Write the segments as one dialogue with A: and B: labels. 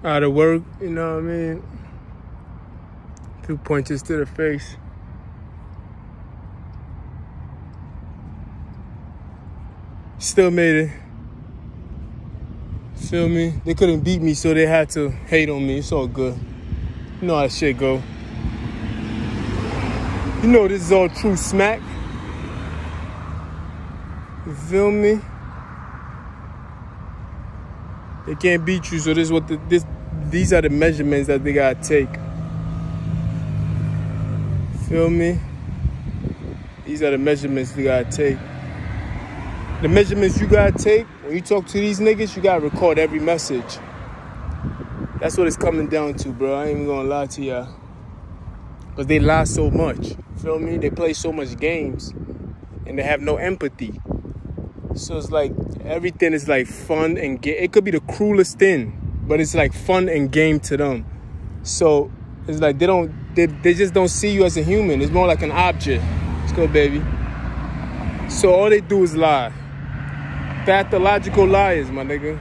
A: out of work, you know what I mean? 2 punches to the face. Still made it. Feel me? They couldn't beat me, so they had to hate on me. It's all good. You know how shit go. You know this is all true smack. You feel me? They can't beat you, so these are the measurements that they gotta take. Feel me? These are the measurements they gotta take. The measurements you gotta take when you talk to these niggas, you gotta record every message. That's what it's coming down to, bro. I ain't even gonna lie to y'all. Because they lie so much. Feel me? They play so much games and they have no empathy. So it's like everything is like fun and game. It could be the cruelest thing, but it's like fun and game to them. So it's like they just don't see you as a human. It's more like an object. Let's go, baby. So all they do is lie. Pathological liars, my nigga.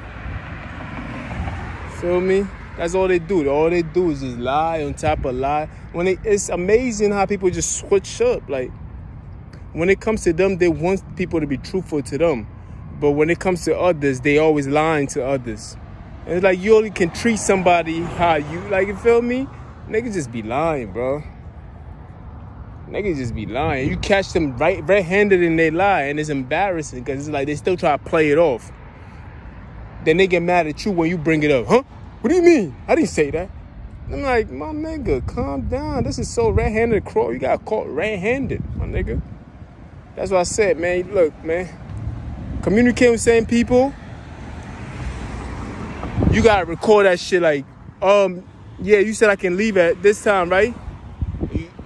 A: Feel me? That's all they do. All they do is just lie on top of lie. It's amazing how people just switch up. Like, when it comes to them, they want people to be truthful to them. But when it comes to others, they always lying to others. And it's like you only can treat somebody how you, like, you feel me? Niggas just be lying, bro. Niggas just be lying. You catch them red-handed in their lie, and it's embarrassing because it's like they still try to play it off. Then they get mad at you when you bring it up. Huh? What do you mean? I didn't say that. I'm like, my nigga, calm down. This is so red-handed, Crow. You got caught red-handed, my nigga. That's what I said, man. Look, man. Communicate with same people. You gotta record that shit like, yeah, you said I can leave at this time, right?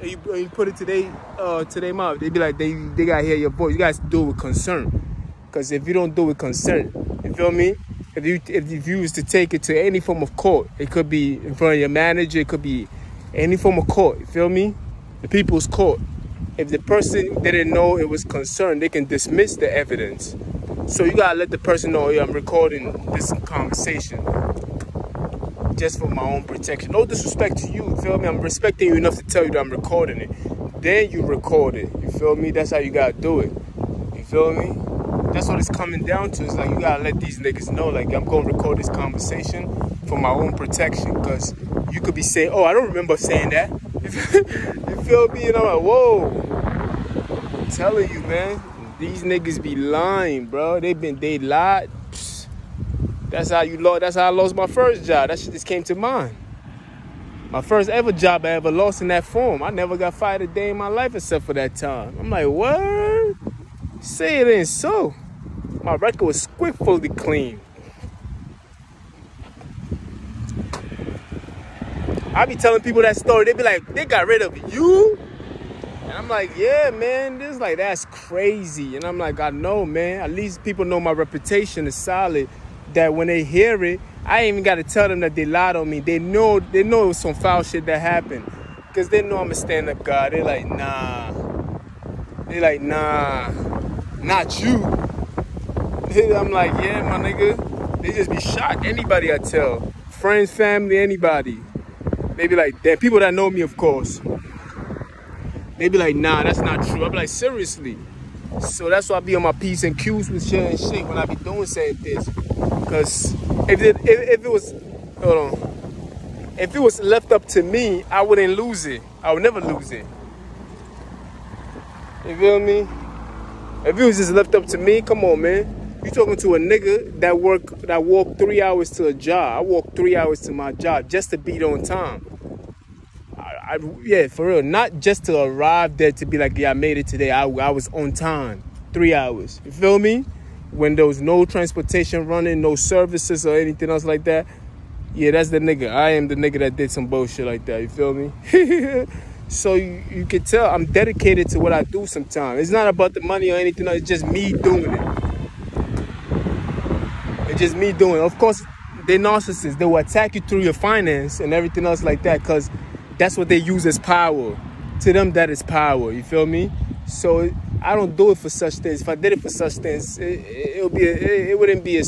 A: You put it to their mouth. They be like, they gotta hear your voice. You guys do it with concern. Because if you don't do it with concern, you feel me? If you was to take it to any form of court, it could be in front of your manager, it could be any form of court, you feel me? The people's court. If the person didn't know it was concerned, they can dismiss the evidence. So you gotta let the person know, yeah, I'm recording this conversation just for my own protection. No disrespect to you, you feel me? I'm respecting you enough to tell you that I'm recording it. Then you record it, you feel me? That's how you gotta do it, you feel me? That's what it's coming down to. It's like you gotta let these niggas know, like, I'm gonna record this conversation for my own protection. Because you could be saying, oh, I don't remember saying that. You feel me? And I'm like, whoa. I'm telling you, man. These niggas be lying, bro. They lied. Psst. That's how I lost my first job. That shit just came to mind. My first ever job I ever lost in that form. I never got fired a day in my life except for that time. I'm like, what? Say it ain't so. My record was fully clean. I be telling people that story. They be like, they got rid of you? And I'm like, yeah, man. This like, that's crazy. And I'm like, I know, man. At least people know my reputation is solid. That when they hear it, I ain't even got to tell them that they lied on me. They know it was some foul shit that happened. Because they know I'm a stand-up guy. They're like, nah. They're like, nah. Not you. I'm like, yeah, my nigga. They just be shocked. Anybody I tell. Friends, family, anybody. They be like, damn, people that know me, of course. They be like, nah, that's not true. I be like, seriously. So that's why I be on my P's and Q's with sharing shit when I be doing certain things. Because if it was, hold on. If it was left up to me, I wouldn't lose it. I would never lose it. You feel me? If it was just left up to me, come on, man. You talking to a nigga that walked 3 hours to a job. I walked 3 hours to my job just to be on time. Yeah, for real. Not just to arrive there to be like, yeah, I made it today. I was on time. 3 hours. You feel me? When there was no transportation running, no services or anything else like that. Yeah, that's the nigga. I am the nigga that did some bullshit like that. You feel me? So you can tell I'm dedicated to what I do sometimes. It's not about the money or anything else. It's just me doing it. It's just me doing it. Of course, they're narcissists. They will attack you through your finance and everything else like that because that's what they use as power. To them, that is power. You feel me? So I don't do it for such things. If I did it for such things, it wouldn't be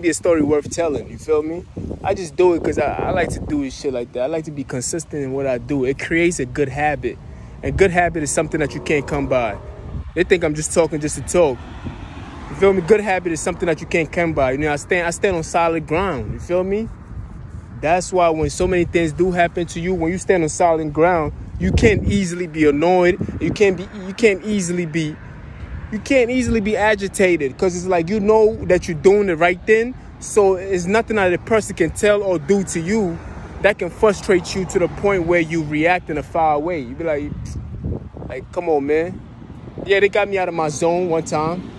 A: a story worth telling. You feel me? I just do it because I like to do shit like that. I like to be consistent in what I do. It creates a good habit. And good habit is something that you can't come by. They think I'm just talking just to talk. You feel me? Good habit is something that you can't come by. You know, I stand on solid ground. You feel me? That's why when so many things do happen to you, when you stand on solid ground, you can't easily be annoyed. You can't easily be agitated, because it's like, you know that you're doing the right thing. So it's nothing that a person can tell or do to you that can frustrate you to the point where you react in a foul way. You be like, come on, man. Yeah, they got me out of my zone one time.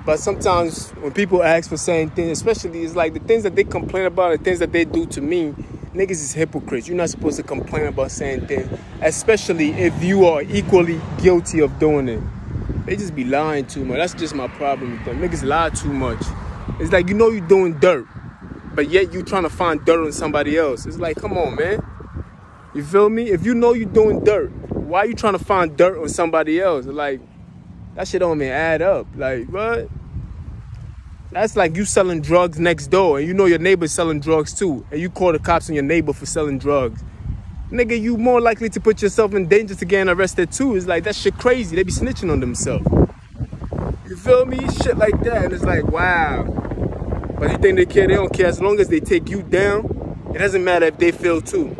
A: But sometimes when people ask for certain things, especially, it's like the things that they complain about, the things that they do to me, niggas is hypocrites. You're not supposed to complain about certain things, especially if you are equally guilty of doing it. They just be lying too much. That's just my problem with them. Niggas lie too much. It's like, you know you're doing dirt, but yet you trying to find dirt on somebody else. It's like, come on, man. You feel me? If you know you're doing dirt, why are you trying to find dirt on somebody else? Like, that shit don't even add up. Like, what? That's like you selling drugs next door, and you know your neighbor's selling drugs too, and you call the cops on your neighbor for selling drugs. Nigga, you more likely to put yourself in danger to getting arrested too. It's like, that shit crazy. They be snitching on themselves. You feel me? Shit like that. And it's like, wow. But you think they care? They don't care. As long as they take you down, it doesn't matter if they fail too.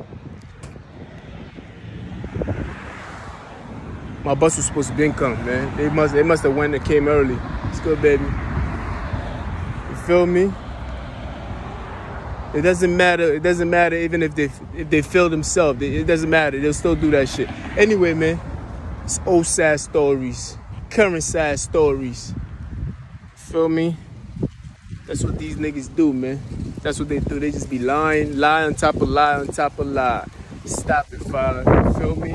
A: My bus was supposed to be come, man. They must have went and came early. It's good, baby. You feel me? It doesn't matter. It doesn't matter even if they fail themselves. It doesn't matter. They'll still do that shit. Anyway, man, it's old sad stories, current sad stories. Feel me? That's what these niggas do, man. That's what they do. They just be lying, lie on top of lie on top of lie. Stop it, father. You feel me?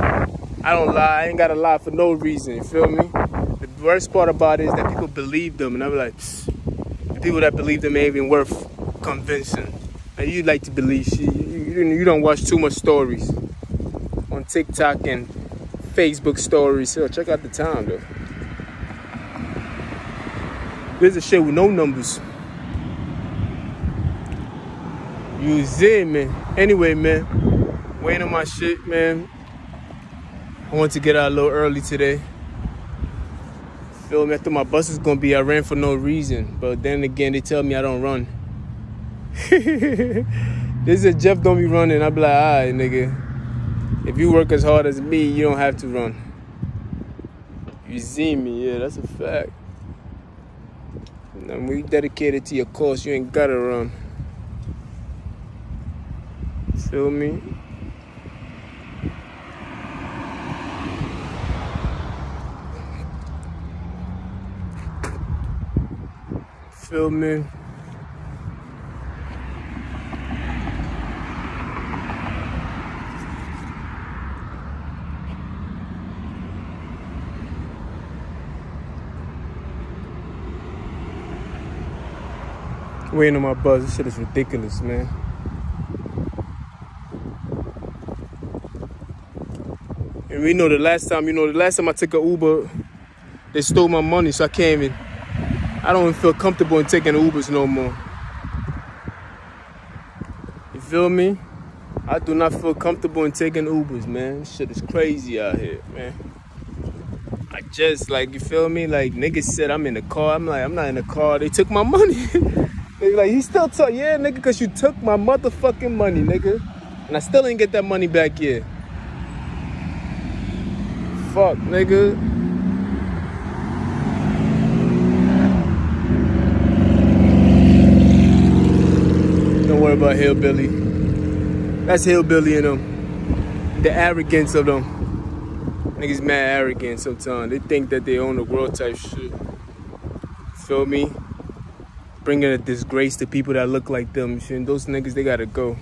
A: I don't lie. I ain't gotta lie for no reason. You feel me? The worst part about it is that people believe them, and I'm like, the people that believe them ain't even worth convincing. And you like to believe shit. You don't watch too much stories on TikTok and Facebook stories. So check out the time, though. There's a shit with no numbers. You see, man. Anyway, man, waiting on my shit, man. I want to get out a little early today. Feel me? I thought my bus was gonna be. I ran for no reason, but then again, they tell me I don't run. They said Jeff don't be running. I be like, alright, nigga. If you work as hard as me, you don't have to run. You see me? Yeah, that's a fact. And when you dedicated to your cause, you ain't gotta run. Feel me? Feel me? Waiting on my bus. This shit is ridiculous, man. And we know the last time I took an Uber, they stole my money, so I can't even. I don't even feel comfortable in taking Ubers no more. You feel me? I do not feel comfortable in taking Ubers, man. This shit is crazy out here, man. I just, like, you feel me? Like, niggas said I'm in the car. I'm like, I'm not in the car. They took my money. They like, he still took, yeah, nigga, because you took my motherfucking money, nigga. And I still ain't get that money back yet. Fuck, nigga. Don't worry about Hillbilly. That's Hillbilly in them. The arrogance of them. Niggas mad arrogant sometimes. They think that they own the world type shit. Feel me? Bringing a disgrace to people that look like them. Shit. Those niggas, they gotta go.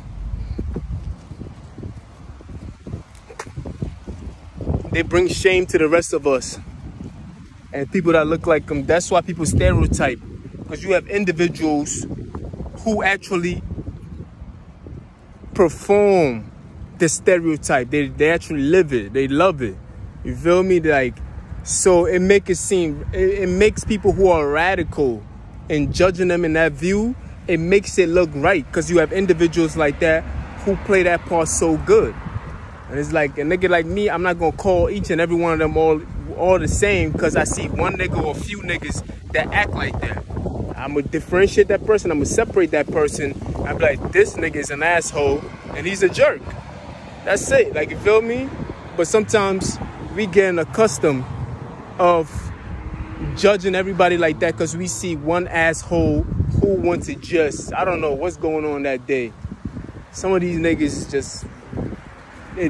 A: They bring shame to the rest of us. And people that look like them. That's why people stereotype. Because you have individuals who actually perform the stereotype. They actually live it. They love it. You feel me? Like, So it makes people who are radical and judging them in that view, it makes it look right because you have individuals like that who play that part so good. And it's like a nigga like me, I'm not gonna call each and every one of them all the same because I see one nigga or a few niggas that act like that. I'm gonna differentiate that person. I'm gonna separate that person. I'm like, this nigga is an asshole and he's a jerk. That's it. Like, you feel me? But sometimes we getting accustomed of judging everybody like that because we see one asshole who wants to just, I don't know what's going on that day. Some of these niggas just, I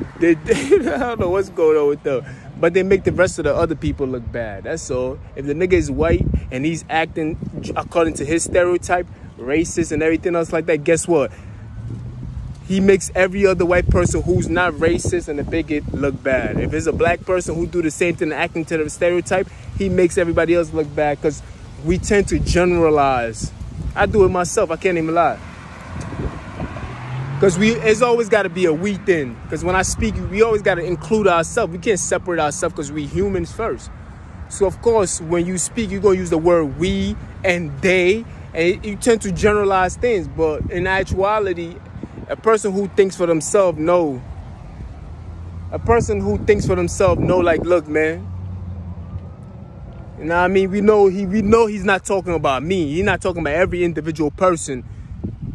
A: don't know what's going on with them. But they make the rest of the other people look bad. That's all. If the nigga is white and he's acting according to his stereotype, racist and everything else like that, guess what? He makes every other white person who's not racist and a bigot look bad. If it's a black person who do the same thing acting to the stereotype, he makes everybody else look bad because we tend to generalize. I do it myself. I can't even lie. Because it's always got to be a we thing. Because when I speak, we always got to include ourselves. We can't separate ourselves because we humans first. So, of course, when you speak, you're going to use the word we and they. And you tend to generalize things. But in actuality, a person who thinks for themselves know. A person who thinks for themselves know, like, look, man. You know what I mean? We know he's not talking about me. He's not talking about every individual person.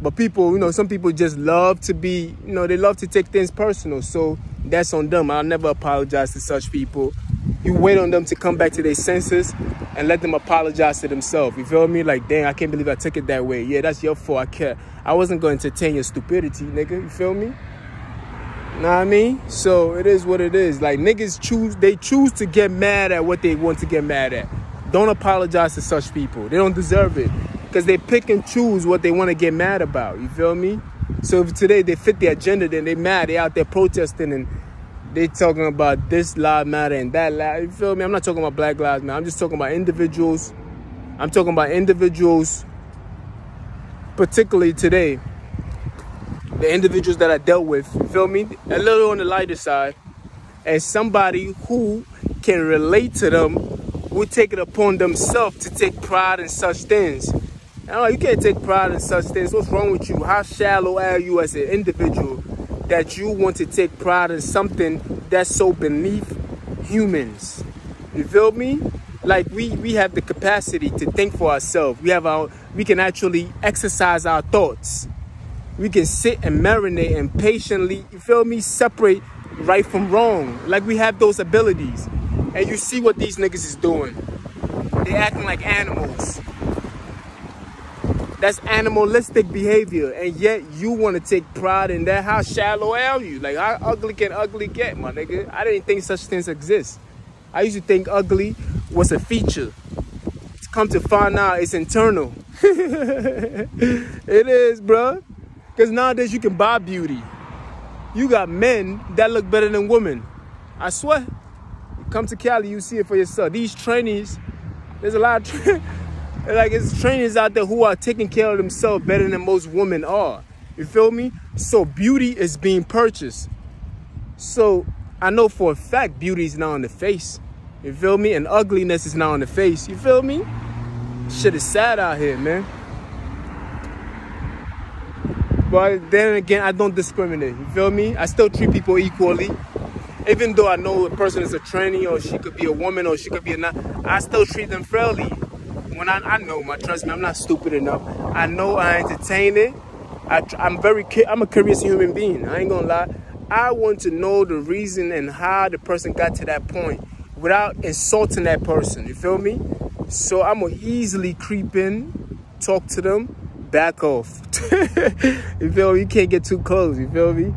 A: But people, you know, some people just love to be, you know, they love to take things personal. So that's on them. I'll never apologize to such people. You wait on them to come back to their senses and let them apologize to themselves. You feel me? Like, dang, I can't believe I took it that way. Yeah, that's your fault. I wasn't going to entertain your stupidity, nigga. You feel me? Know what I mean? So it is what it is. Like, niggas choose to get mad at what they want to get mad at. Don't apologize to such people. They don't deserve it. Because they pick and choose what they want to get mad about. You feel me? So if today they fit the agenda, then they mad. They out there protesting and they talking about this lives matter and that lives. You feel me? I'm not talking about Black Lives Matter. I'm just talking about individuals. I'm talking about individuals, particularly today. The individuals that I dealt with. You feel me? A little on the lighter side. And somebody who can relate to them would take it upon themselves to take pride in such things. Now, you can't take pride in such things. What's wrong with you? How shallow are you as an individual that you want to take pride in something that's so beneath humans? You feel me? Like, we have the capacity to think for ourselves. We can actually exercise our thoughts. We can sit and marinate and patiently, you feel me, separate right from wrong. Like, we have those abilities. And you see what these niggas is doing. They acting like animals. That's animalistic behavior, and yet you want to take pride in that. How shallow are you? Like, how ugly can ugly get, my nigga? I didn't think such things exist. I used to think ugly was a feature. It's come to find out it's internal. It is, bro. Because nowadays you can buy beauty. You got men that look better than women. I swear. You come to Cali, you see it for yourself. These trainees, there's a lot of like, it's trainers out there who are taking care of themselves better than most women are. You feel me? So beauty is being purchased. So I know for a fact beauty is now on the face. You feel me? And ugliness is now on the face. You feel me? Shit is sad out here, man. But then again, I don't discriminate. You feel me? I still treat people equally. Even though I know a person is a tranny, or she could be a woman, or she could be a non, I still treat them fairly. When I know, trust me, I'm not stupid enough. I know I entertain it. I'm a curious human being. I ain't gonna lie. I want to know the reason and how the person got to that point without insulting that person. You feel me? So I'm gonna easily creep in, talk to them, back off. You feel me? You can't get too close. You feel me?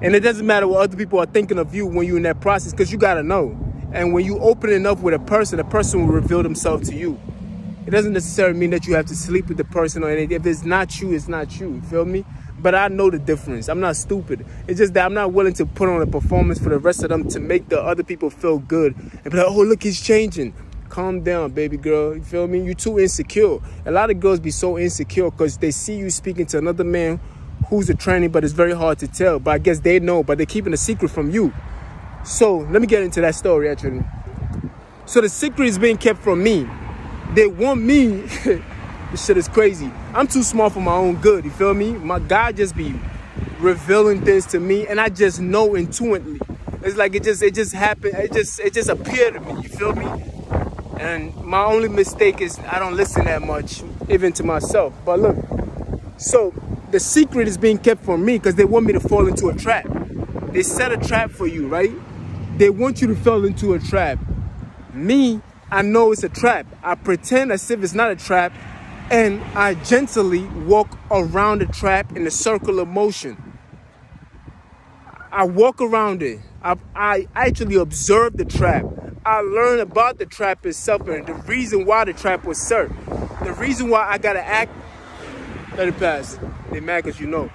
A: And it doesn't matter what other people are thinking of you when you're in that process, because you gotta know. And when you open it up with a person will reveal themselves to you. It doesn't necessarily mean that you have to sleep with the person or anything. If it's not you, it's not you. You feel me? But I know the difference. I'm not stupid. It's just that I'm not willing to put on a performance for the rest of them to make the other people feel good. And be like, oh, look, he's changing. Calm down, baby girl. You feel me? You're too insecure. A lot of girls be so insecure because they see you speaking to another man who's a tranny, but it's very hard to tell. But I guess they know, but they're keeping a secret from you. So let me get into that story, actually. So the secret is being kept from me. They want me. This shit is crazy. I'm too smart for my own good. You feel me? My God just be revealing things to me, and I just know intuitively. It's like it just happened. It just appeared to me. You feel me? And my only mistake is I don't listen that much, even to myself. But look, so the secret is being kept from me because they want me to fall into a trap. They set a trap for you, right? They want you to fall into a trap. Me, I know it's a trap. I pretend as if it's not a trap, and I gently walk around the trap in a circle of motion. I walk around it. I actually observe the trap. I learn about the trap itself and the reason why the trap was set. The reason why I gotta act. Let it pass. They mad because you know.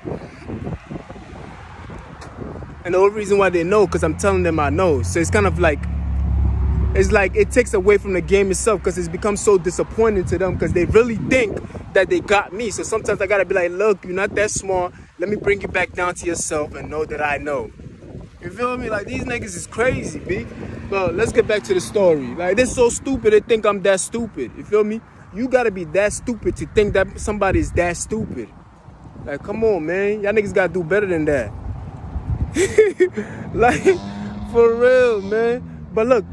A: And the only reason why they know because I'm telling them I know. So it's kind of like, it's like it takes away from the game itself because it's become so disappointing to them because they really think that they got me. So sometimes I gotta be like, look, you're not that smart. Let me bring you back down to yourself and know that I know. You feel me? Like, these niggas is crazy, B. But let's get back to the story. Like, they're so stupid, they think I'm that stupid. You feel me? You gotta be that stupid to think that somebody is that stupid. Like, come on, man. Y'all niggas gotta do better than that. Like, for real, man. But look,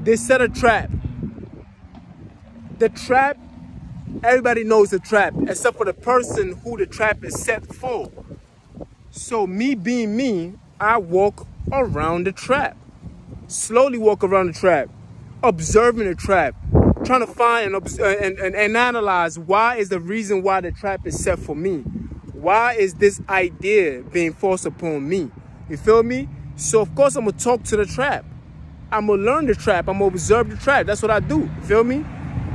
A: they set a trap. The trap, everybody knows the trap, except for the person who the trap is set for. So me being me, I walk around the trap. Slowly walk around the trap. Observing the trap. Trying to find and analyze why is the reason why the trap is set for me. Why is this idea being forced upon me? You feel me? So of course I'm going to talk to the trap. I'm going to learn the trap. I'm going to observe the trap. That's what I do. You feel me?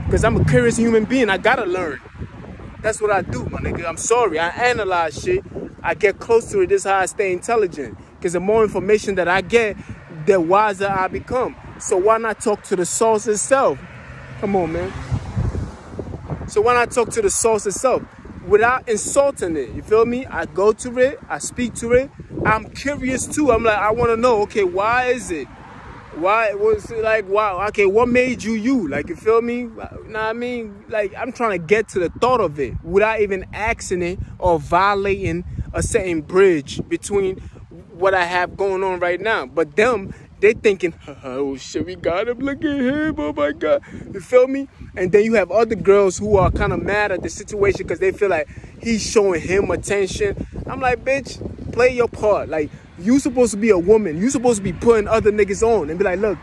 A: Because I'm a curious human being. I got to learn. That's what I do, my nigga. I'm sorry. I analyze shit. I get close to it. This is how I stay intelligent. Because the more information that I get, the wiser I become. So why not talk to the source itself? Come on, man. So why not talk to the source itself without insulting it? You feel me? I go to it. I speak to it. I'm curious too. I'm like, I want to know, okay, why is it? Why was it like, wow, okay, what made you you? Like, you feel me? You know what I mean? Like, I'm trying to get to the thought of it without even asking it or violating a certain bridge between what I have going on right now. But them, they thinking, oh shit, we got him, look at him, oh my God. You feel me? And then you have other girls who are kind of mad at the situation because they feel like he's showing him attention. I'm like, bitch, play your part. Like, you supposed to be a woman. You supposed to be putting other niggas on and be like, look,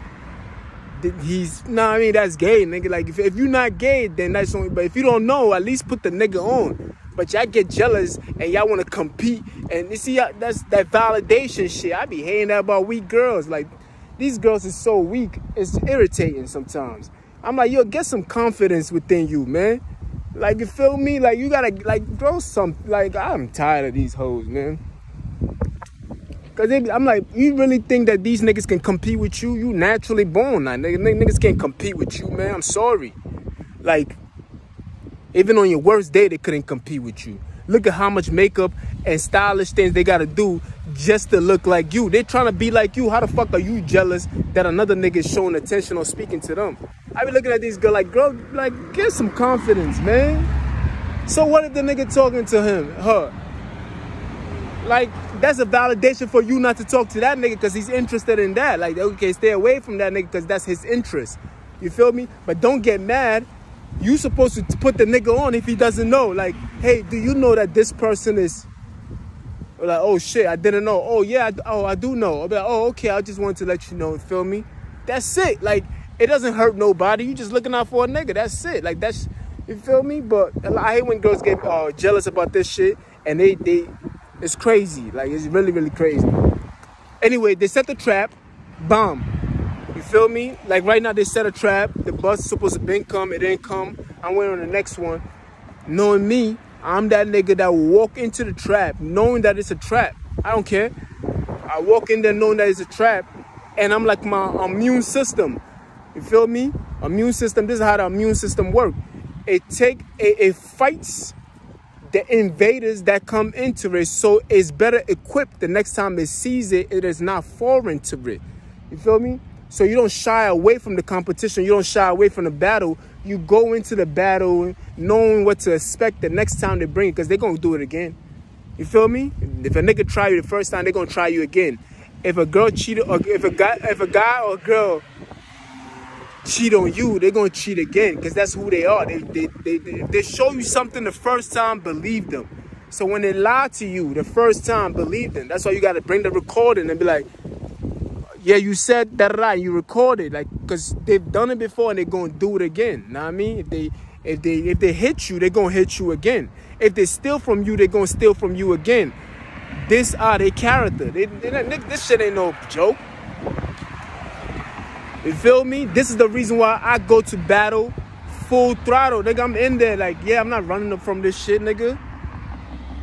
A: he's, nah, I mean, that's gay, nigga. Like, if you're not gay, then that's only, but if you don't know, at least put the nigga on. But y'all get jealous and y'all want to compete. And you see, that's that validation shit. I be hating that about weak girls. Like, these girls is so weak. It's irritating sometimes. I'm like, yo, get some confidence within you, man. Like, you feel me? Like, you gotta, like, grow some, like, I'm tired of these hoes, man. Cause I'm like, you really think that these niggas can compete with you? You naturally born now. Niggas can't compete with you, man. I'm sorry. Like, even on your worst day, they couldn't compete with you. Look at how much makeup and stylish things they gotta do just to look like you. They trying to be like you. How the fuck are you jealous that another nigga is showing attention or speaking to them? I be looking at these girls like, girl, like, get some confidence, man. So what if the nigga talking to her? Like, that's a validation for you not to talk to that nigga because he's interested in that. Like, okay, stay away from that nigga because that's his interest. You feel me? But don't get mad. You supposed to put the nigga on if he doesn't know. Like, hey, do you know that this person is... Like, oh, shit, I didn't know. Oh, yeah, I do know. I'll be like, oh, okay, I just wanted to let you know. You feel me? That's it. Like, it doesn't hurt nobody. You just looking out for a nigga. That's it. Like, that's... You feel me? But I hate when girls get jealous about this shit. And they it's crazy. Like, it's really, really crazy. Anyway, they set the trap. Bomb. You feel me? Like, right now, they set a trap. The bus is supposed to been come. It didn't come. I went on the next one. Knowing me, I'm that nigga that will walk into the trap knowing that it's a trap. I don't care. I walk in there knowing that it's a trap. And I'm like my immune system. You feel me? Immune system. This is how the immune system works. It fights the invaders that come into it, so it's better equipped the next time it sees it. It is not foreign to it. You feel me? So you don't shy away from the competition. You don't shy away from the battle. You go into the battle knowing what to expect the next time they bring it, because they're going to do it again. You feel me? If a nigga try you the first time, they're going to try you again. If a girl cheated, or if a guy or a girl cheat on you, they're going to cheat again, because that's who they are. They show you something the first time, believe them. So when they lie to you the first time, believe them. That's why you got to bring the recording and be like, yeah, you said that right. You recorded, like, because they've done it before and they're gonna do it again. Know what I mean? If they hit you, they're gonna hit you again. If they steal from you, they're gonna steal from you again. This are their character. This shit ain't no joke. You feel me? This is the reason why I go to battle full throttle, nigga. I'm in there like, yeah, I'm not running from this shit, nigga.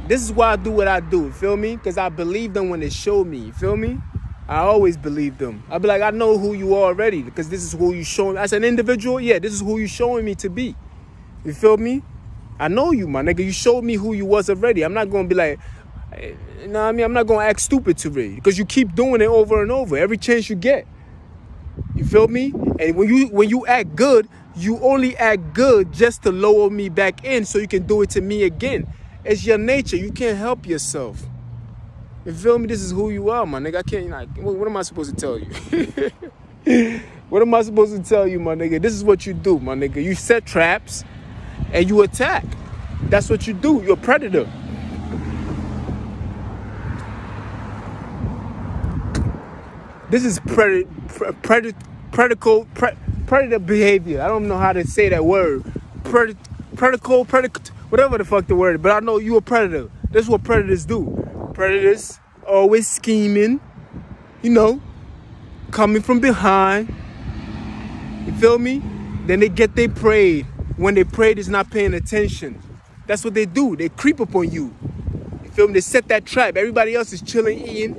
A: This is why I do what I do. You feel me? Because I believe them when they show me. You feel me? I always believe them. I be like, I know who you are already, because this is who you showing. As an individual, yeah, this is who you showing me to be. You feel me? I know you, my nigga. You showed me who you was already. I'm not going to be like, you know what I mean? I'm not going to act stupid to me, because you keep doing it over and over, every chance you get. You feel me? And when you act good, you only act good just to lower me back in so you can do it to me again. It's your nature. You can't help yourself. You feel me? This is who you are, my nigga. I can't, like, what am I supposed to tell you? What am I supposed to tell you, my nigga? This is what you do, my nigga. You set traps and you attack. That's what you do. You're a predator. This is predator behavior. I don't know how to say that word. Predator, whatever the fuck the word is, but I know you a predator. This is what predators do. Predators always scheming, you know, coming from behind. You feel me? Then they get their prey. When they prey, is not paying attention. That's what they do. They creep up on you. You feel me? They set that trap. Everybody else is chilling, eating.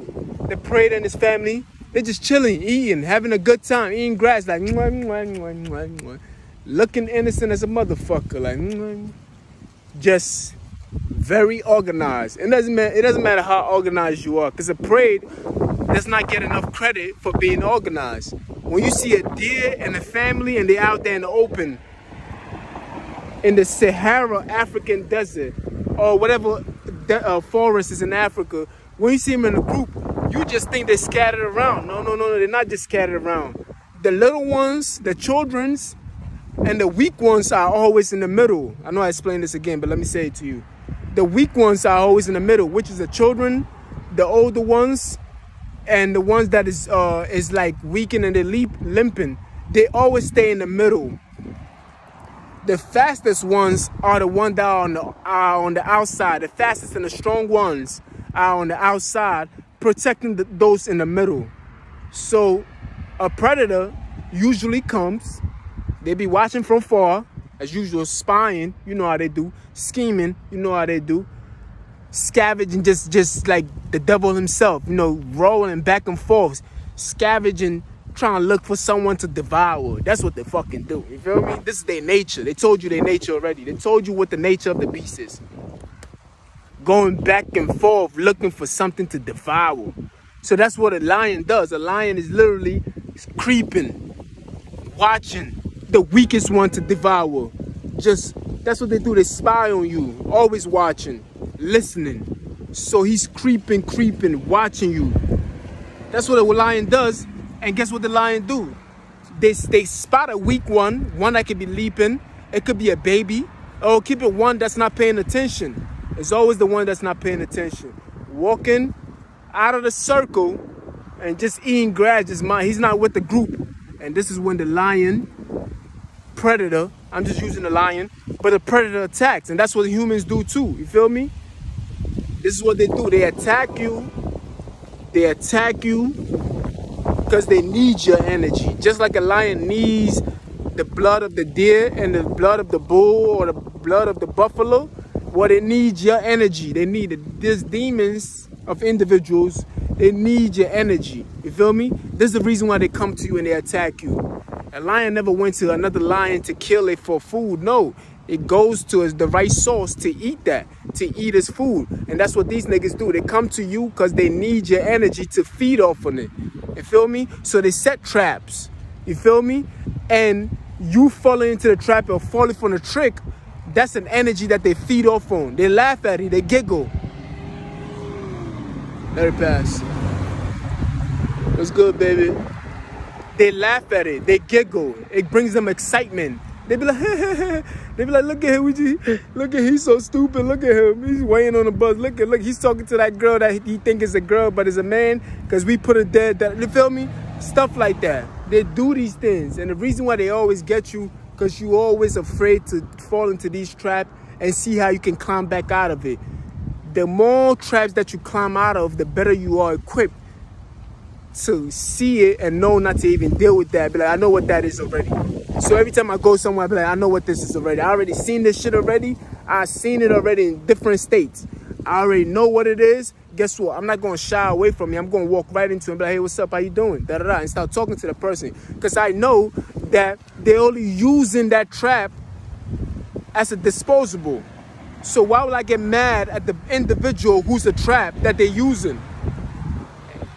A: The prey and his family, they're just chilling, eating, having a good time, eating grass, like mwah, mwah, mwah, mwah, mwah. Looking innocent as a motherfucker, like mwah. Just very organized. It doesn't matter how organized you are, because a prey does not get enough credit for being organized. When you see a deer and a family and they're out there in the open, in the Sahara African desert, or whatever forest is in Africa, when you see them in a group, you just think they're scattered around. No, they're not just scattered around. The little ones, the children's, and the weak ones are always in the middle. I know I explained this again, but let me say it to you. The weak ones are always in the middle, which is the children, the older ones, and the ones that is like weakened and they're limping. They always stay in the middle. The fastest ones are the ones that are on the outside. The fastest and the strong ones are on the outside, protecting those in the middle. So a predator usually comes. They be watching from far, as usual, spying. You know how they do. Scheming. You know how they do. Scavenging, just like the devil himself. You know, rolling back and forth, scavenging, trying to look for someone to devour. That's what they fucking do. You feel me? This is their nature. They told you their nature already. They told you what the nature of the beast is. Going back and forth, looking for something to devour. So that's what a lion does. A lion is literally creeping, watching the weakest one to devour. That's what they do. They spy on you, always watching, listening. So he's creeping, watching you. That's what a lion does. And guess what the lion do? They spot a weak one that could be leaping. It could be a baby. Or keep it one that's not paying attention. It's always the one that's not paying attention. Walking out of the circle and just eating grass. He's not with the group. And this is when the lion, predator, I'm just using the lion, but the predator attacks. And that's what humans do too. You feel me? This is what they do. They attack you. They attack you because they need your energy. Just like a lion needs the blood of the deer and the blood of the bull or the blood of the buffalo. Well, they need your energy. They need it. These demons of individuals, they need your energy. You feel me? This is the reason why they come to you and they attack you. A lion never went to another lion to kill it for food. No, it goes to the right source to eat that. to eat his food. And that's what these niggas do. They come to you because they need your energy to feed off on it. You feel me? So they set traps. You feel me? And you falling into the trap or falling for the trick, that's an energy that they feed off on. They laugh at it. They giggle. Let it pass. What's good, baby? They laugh at it. They giggle. It brings them excitement. They be like, they be like, look at him. Look at he's so stupid. Look at him. He's weighing on the bus. Look, he's talking to that girl that he think is a girl, but is a man because we put her dead. You feel me? Stuff like that. They do these things. And the reason why they always get you, because you always afraid to fall into these traps and see how you can climb back out of it. The more traps that you climb out of, the better you are equipped to see it and know not to even deal with that. Be like, I know what that is already. So every time I go somewhere, I be like, I know what this is already. I already seen this shit already. I've seen it already in different states. I already know what it is. Guess what? I'm not going to shy away from it. I'm going to walk right into it and be like, hey, what's up? How you doing? Da, da, da, and start talking to the person. Because I know that they're only using that trap as a disposable. So why would I get mad at the individual who's a trap that they're using?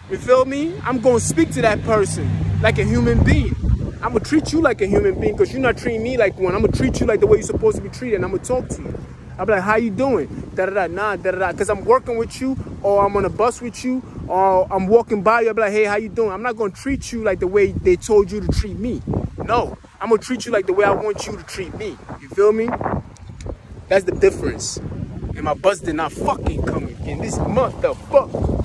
A: You feel me? I'm going to speak to that person like a human being. I'm going to treat you like a human being because you're not treating me like one. I'm going to treat you like the way you're supposed to be treated, and I'm going to talk to you. I'll be like, how you doing? Da-da-da, nah, da-da-da. Because I'm working with you, or I'm on a bus with you, or I'm walking by you. I'll be like, hey, how you doing? I'm not going to treat you like the way they told you to treat me. No, I'm going to treat you like the way I want you to treat me. You feel me? That's the difference. And my bus did not fucking come again. This motherfucker.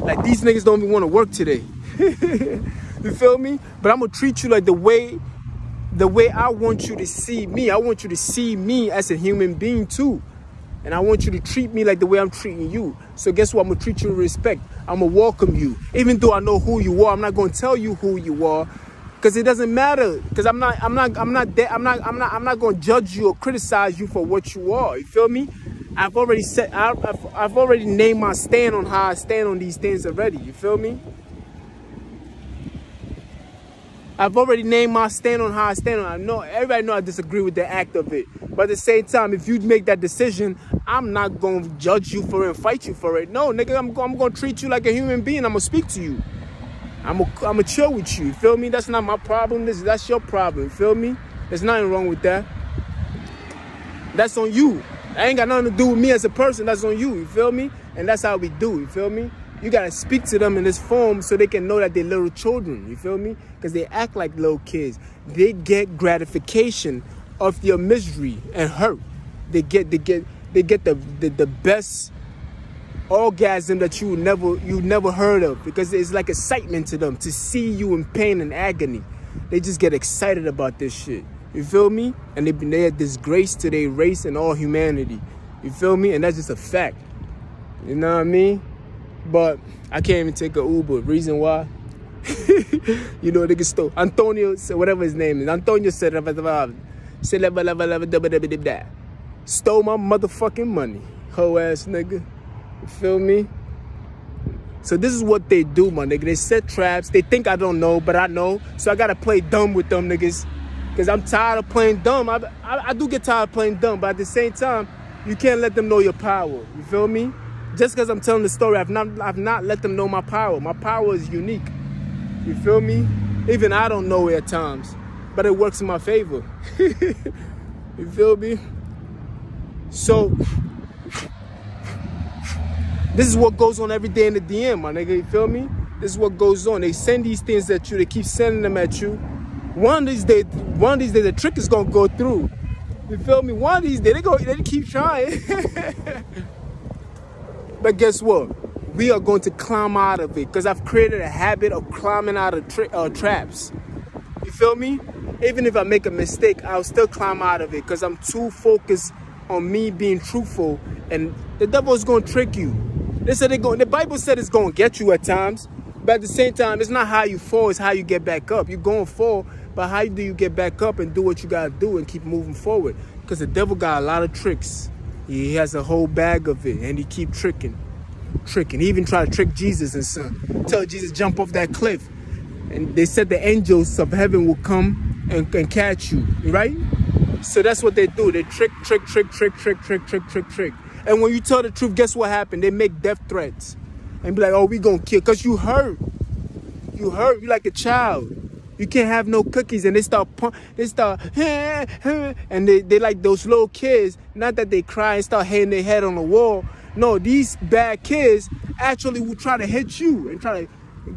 A: Like, these niggas don't even want to work today. You feel me? But I'm going to treat you like the way I want you to see me. I want you to see me as a human being too. And I want you to treat me like the way I'm treating you. So guess what? I'm going to treat you with respect. I'm going to welcome you. Even though I know who you are, I'm not going to tell you who you are. Because it doesn't matter. Because I'm not going to judge you or criticize you for what you are. You feel me? I've already named my stand on how I stand on these things already. You feel me? I've already named my stand on how I stand on it. I know everybody know I disagree with the act of it. But at the same time, if you make that decision, I'm not going to judge you for it and fight you for it. No, nigga, I'm going to treat you like a human being. I'm going to speak to you. I'm going to chill with you. You feel me? That's not my problem. That's your problem. You feel me? There's nothing wrong with that. That's on you. That ain't got nothing to do with me as a person. That's on you. You feel me? And that's how we do. You feel me? You got to speak to them in this form so they can know that they're little children. You feel me? Because they act like little kids. They get gratification of your misery and hurt. They get the best orgasm that you never heard of, because it's like excitement to them to see you in pain and agony. They just get excited about this shit. You feel me? And they are disgrace to their race and all humanity. You feel me? And that's just a fact. You know what I mean? But I can't even take an Uber. Reason why? You know, nigga stole. Antonio, whatever his name is. Antonio said, stole my motherfucking money. Hoe ass nigga. You feel me? So this is what they do, my nigga. They set traps. They think I don't know, but I know. So I gotta play dumb with them niggas. Because I'm tired of playing dumb. I do get tired of playing dumb, but at the same time, you can't let them know your power. You feel me? Just because I'm telling the story, I've not let them know my power. My power is unique. You feel me? Even I don't know it at times, but it works in my favor. You feel me? So this is what goes on every day in the DM, my nigga. You feel me? This is what goes on. They send these things at you. They keep sending them at you. One of these days, the trick is gonna go through. You feel me? One of these days, they keep trying. But guess what? We are going to climb out of it, because I've created a habit of climbing out of traps. You feel me? Even if I make a mistake, I'll still climb out of it, because I'm too focused on me being truthful. And the devil is going to trick you. The Bible said it's going to get you at times. But at the same time, it's not how you fall, it's how you get back up. You're going to fall, but how do you get back up and do what you got to do and keep moving forward? Because the devil got a lot of tricks. He has a whole bag of it, and he keep tricking. He even tried to trick Jesus and son. Tell Jesus jump off that cliff. And they said the angels of heaven will come and catch you, right? So that's what they do. They trick. And when you tell the truth, guess what happened? They make death threats and be like, oh, we gonna kill, because you hurt. You hurt. You like a child. You can't have no cookies, and they start, and they like those little kids. Not that they cry and start hitting their head on the wall. No, these bad kids actually will try to hit you and try to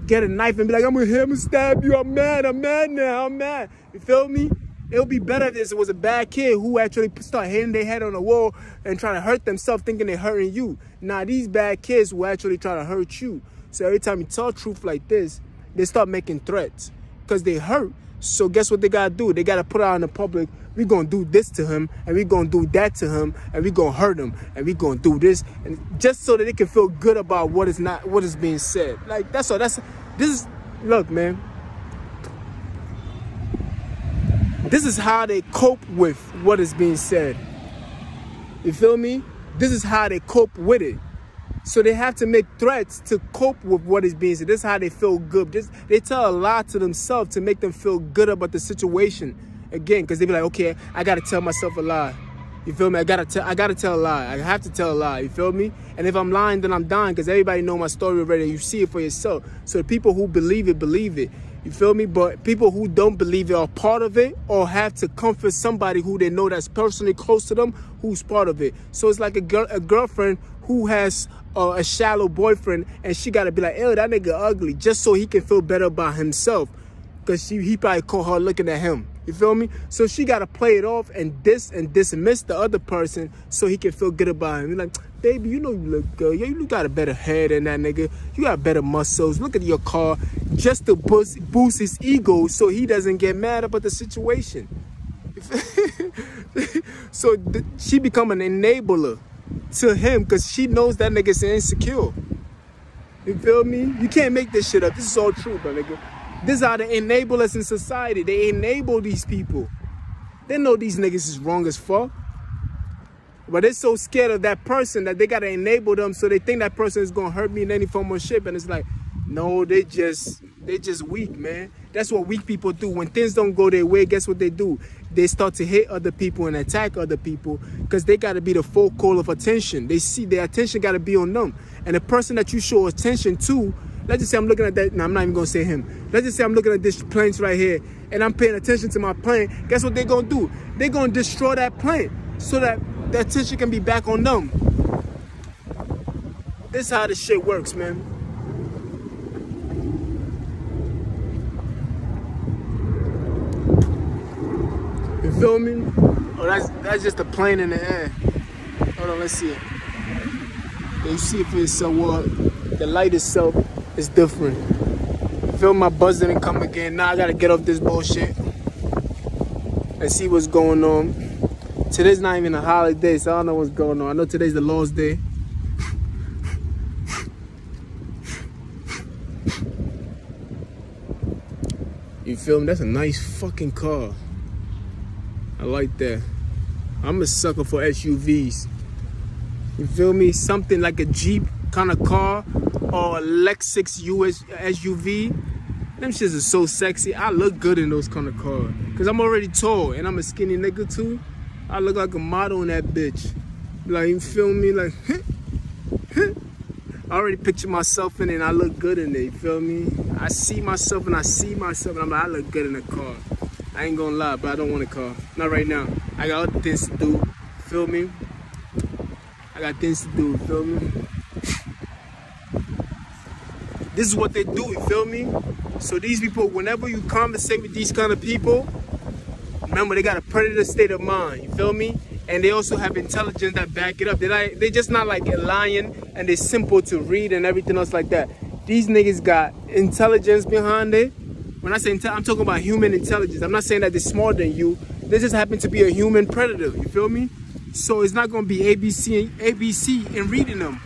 A: get a knife and be like, I'm gonna stab you. I'm mad now. I'm mad. You feel me? It would be better if it was a bad kid who actually start hitting their head on the wall and trying to hurt themselves, thinking they're hurting you. Now, these bad kids will actually try to hurt you. So every time you tell truth like this, they start making threats because they hurt. So guess what they got to do? They got to put out in the public, we're going to do this to him, and we're going to do that to him, and we're going to hurt him, and we're going to do this, and just so that they can feel good about what is being said. Like, that's all. Look, man. This is how they cope with what is being said. You feel me? This is how they cope with it. So they have to make threats to cope with what is being said. This is how they feel good. They tell a lie to themselves to make them feel good about the situation. Again, because they be like, okay, I got to tell myself a lie. You feel me? I gotta tell a lie. I have to tell a lie. You feel me? And if I'm lying, then I'm dying, because everybody know my story already. You see it for yourself. So the people who believe it, believe it. You feel me? But people who don't believe it are part of it, or have to comfort somebody who they know that's personally close to them who's part of it. So it's like a girlfriend who has a shallow boyfriend, and she got to be like, ew, that nigga ugly, just so he can feel better about himself, because he probably caught her looking at him. You feel me? So she got to play it off and dismiss the other person so he can feel good about him. You're like, baby, you know you look good. Yo, you got a better head than that nigga. You got better muscles. Look at your car. Just to boost his ego so he doesn't get mad about the situation. So she become an enabler to him, because she knows that nigga's insecure. You feel me? You can't make this shit up. This is all true, bro, nigga. These are the enablers in society. They enable these people. They know these niggas is wrong as fuck. But they're so scared of that person that they got to enable them, so they think that person is going to hurt me in any form or shape. And it's like, no, they just weak, man. That's what weak people do. When things don't go their way, guess what they do? They start to hit other people and attack other people, because they got to be the focal of attention. They see their attention got to be on them. And the person that you show attention to, let's just say I'm looking at that. No, I'm not even going to say him. Let's just say I'm looking at this plant right here, and I'm paying attention to my plant. Guess what they're going to do? They're going to destroy that plant so that the attention can be back on them. This is how this shit works, man. You feel me? Oh, that's just a plane in the air. Hold on, let's see it. You see it for yourself. Well, the light itself is different. You feel my buzz didn't come again. Now I gotta get off this bullshit and see what's going on. Today's not even a holiday, so I don't know what's going on. I know today's the Lord's Day. You feel me? That's a nice fucking car. I like that. I'm a sucker for SUVs. You feel me? Something like a Jeep kind of car, or a Lexus US SUV. Them shits are so sexy. I look good in those kind of cars, because I'm already tall and I'm a skinny nigga too. I look like a model in that bitch. Like, you feel me? Like, I already picture myself in it and I look good in it. You feel me? I see myself and I'm like, I look good in a car. I ain't gonna lie, but I don't want a car. Not right now. I got other things to do. Feel me? I got things to do. Feel me? This is what they do. You feel me? So these people, whenever you conversate with these kind of people, remember, they got a predator state of mind. You feel me? And they also have intelligence that back it up. They're just not like a lion and they're simple to read and everything else like that. These niggas got intelligence behind it. When I say I'm talking about human intelligence. I'm not saying that they're smarter than you. They just happen to be a human predator. You feel me? So it's not going to be ABC in reading them.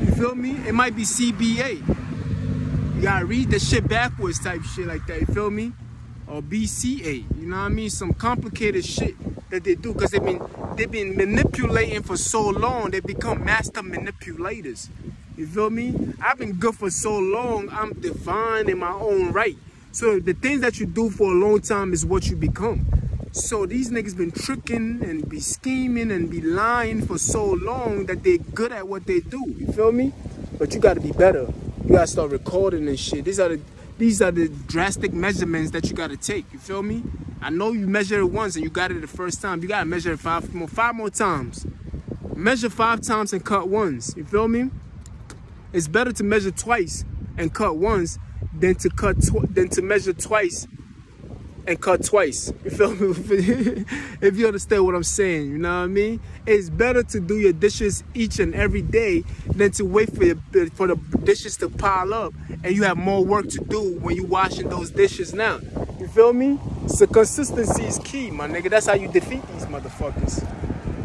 A: You feel me? It might be CBA. You got to read the shit backwards type shit like that. You feel me? Or BCA. You know what I mean? Some complicated shit that they do, because they've been manipulating for so long. They become master manipulators. You feel me? I've been good for so long. I'm divine in my own right. So the things that you do for a long time is what you become. So these niggas been tricking and be scheming and be lying for so long that they good at what they do. You feel me? But you gotta be better. You gotta start recording and shit. These are the drastic measurements that you gotta take. You feel me? I know you measure it once and you got it the first time. You gotta measure it five more times. Measure 5 times and cut once. You feel me? It's better to measure twice and cut once than to measure twice and cut twice. You feel me? If you understand what I'm saying, you know what I mean? It's better to do your dishes each and every day than to wait for the dishes to pile up and you have more work to do when you washing those dishes now. You feel me? So consistency is key, my nigga. That's how you defeat these motherfuckers.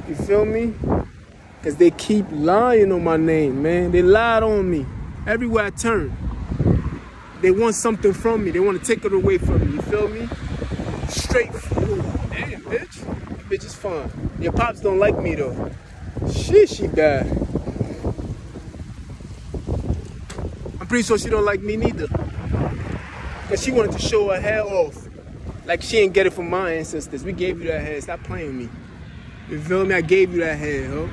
A: You feel me? Because they keep lying on my name, man. They lied on me everywhere I turn. They want something from me. They want to take it away from me. You feel me? Straight fool. Damn, bitch. That bitch is fine. Your pops don't like me, though. Shit, she bad. I'm pretty sure she don't like me neither. Because she wanted to show her hair off. Like she ain't get it from my ancestors. We gave you that hair. Stop playing with me. You feel me? I gave you that hair, ho.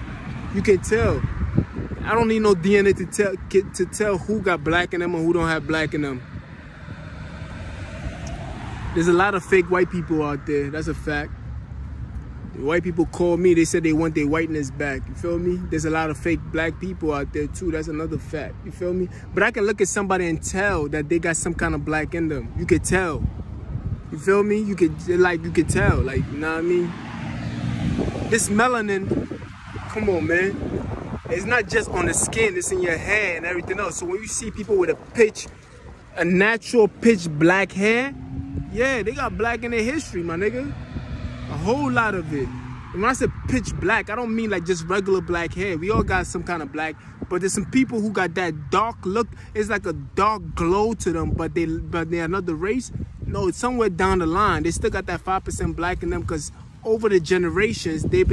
A: You can tell. I don't need no DNA to tell who got black in them or who don't have black in them. There's a lot of fake white people out there. That's a fact. The white people call me. They said they want their whiteness back. You feel me? There's a lot of fake black people out there too. That's another fact. You feel me? But I can look at somebody and tell that they got some kind of black in them. You could tell. You feel me? You could tell. Like, you know what I mean? This melanin, come on, man. It's not just on the skin, it's in your hair and everything else. So when you see people with a natural pitch black hair, yeah, they got black in their history, my nigga. A whole lot of it. And when I say pitch black, I don't mean like just regular black hair. We all got some kind of black, but there's some people who got that dark look. It's like a dark glow to them, but they're another race. No, it's somewhere down the line. They still got that 5% black in them because over the generations, they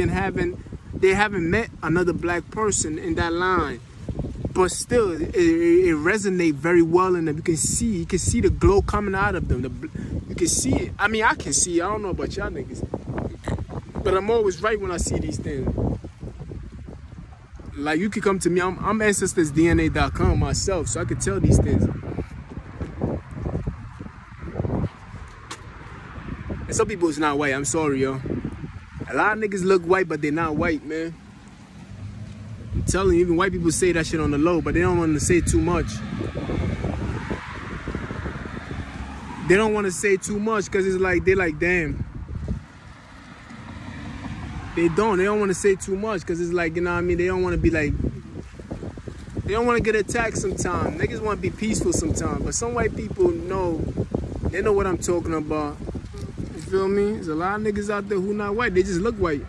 A: haven't met another black person in that line. But still, it resonates very well in them. You can see the glow coming out of them. You can see it. I mean, I can see it. I don't know about y'all niggas. But I'm always right when I see these things. Like, you can come to me. I'm AncestorsDNA.com myself, so I can tell these things. And some people is not white. I'm sorry, yo. A lot of niggas look white, but they're not white, man. I'm telling you, even white people say that shit on the low, but they don't want to say too much. They don't want to say too much because it's like, they're like, damn. They don't want to say too much because it's like, you know what I mean? They don't want to be like, they don't want to get attacked sometimes. Niggas want to be peaceful sometimes. But some white people know, they know what I'm talking about. You feel me? There's a lot of niggas out there who not white. They just look white.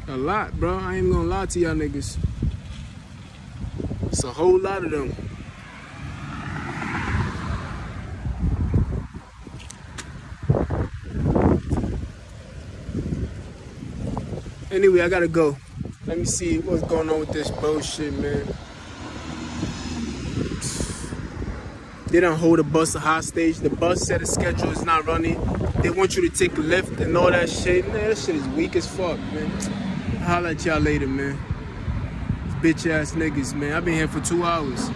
A: A lot, bro. I ain't gonna lie to y'all niggas. It's a whole lot of them. Anyway, I gotta go. Let me see what's going on with this bullshit, man. They don't hold the bus hostage. The bus said the schedule is not running. They want you to take a lift and all that shit. Man, that shit is weak as fuck, man. I'll holler at y'all later, man. Bitch ass niggas, man. I've been here for 2 hours.